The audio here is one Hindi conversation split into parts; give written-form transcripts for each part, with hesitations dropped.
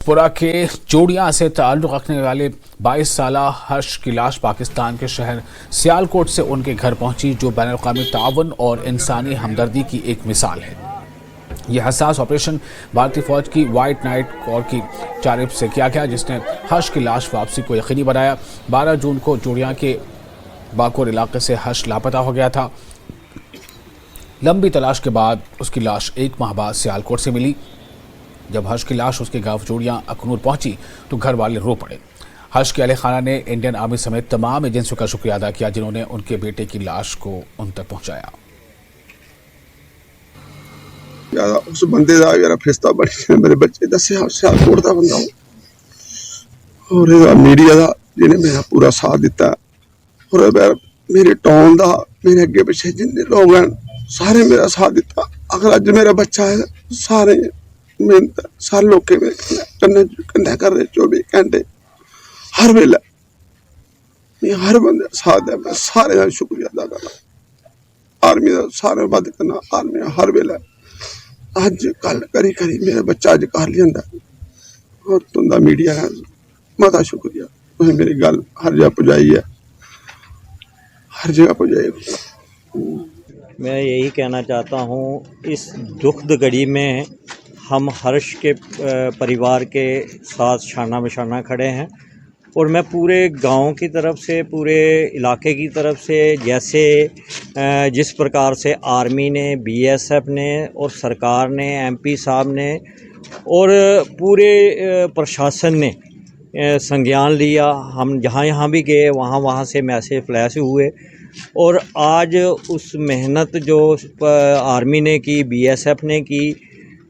पुरा के जोड़ियां से ताल्लुक़ रखने वाले 22 साला हर्ष की लाश पाकिस्तान के शहर सियालकोट से उनके घर पहुंची, जो बैनुल-अक़वामी ताउन और इंसानी हमदर्दी की एक मिसाल है। यह हसास ऑपरेशन भारतीय फौज की वाइट नाइट कोर की जानिब से किया गया, जिसने हर्ष की लाश वापसी को यकीनी बनाया। 12 जून को जोड़ियां के बाकोर इलाके से हर्ष लापता हो गया था। लंबी तलाश के बाद उसकी लाश 1 माह बाद सियालकोट से मिली। जब हर्ष की लाश उसके गांव जोड़ियां अखनूर पहुंची तो घर वाले रो पड़े। हर्ष के अहले खाना ने इंडियन आर्मी समेत तमाम एजेंसियों का शुक्रिया अदा किया, जिन्होंने उनके बेटे की लाश को उन तक पहुंचाया। उस बंदे का यार फिस्ता बड़ी मेरे बच्चे दसिया सियालकोट का बंदा और मीडिया का जिन्हें मेरा पूरा साथ दिता और मेरी टाउन का मेरे अगे पिछे जिन्ने लोग हैं सारे मेरा साथ दिता। अगर अज मेरा बच्चा है सारे मेहनत सारे लोग कन्ने कर रहे 24 घंटे हर वेले हर बंदे साथ है। मैं सारे का शुक्रिया अदा करना आर्मी का सारे बद करना आर्मी हर वेले अज कल करी करी मेरा बच्चा अज कर लिया और तुंदा मीडिया का मता शुक्रिया। तुम मेरी गल हर जगह पहुंचाई है, हर जगह पहुंचाई। मैं यही कहना चाहता हूँ, इस दुखद घड़ी में हम हर्ष के परिवार के साथ शाना बशाना खड़े हैं और मैं पूरे गांव की तरफ से, पूरे इलाके की तरफ से, जैसे जिस प्रकार से आर्मी ने, बीएसएफ ने और सरकार ने, एमपी साहब ने और पूरे प्रशासन ने संज्ञान लिया। हम जहाँ भी गए वहाँ से मैसेज फ्लैश हुए और आज उस मेहनत जो आर्मी ने की, बीएसएफ ने की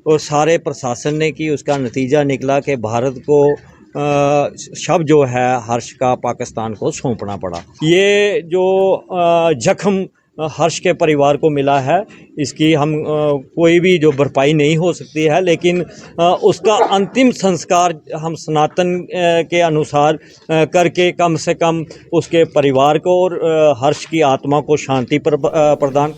और सारे प्रशासन ने की, उसका नतीजा निकला कि भारत को शव जो है हर्ष का पाकिस्तान को सौंपना पड़ा। ये जो जख्म हर्ष के परिवार को मिला है, इसकी हम कोई भी जो भरपाई नहीं हो सकती है, लेकिन उसका अंतिम संस्कार हम सनातन के अनुसार करके कम से कम उसके परिवार को और हर्ष की आत्मा को शांति प्रदान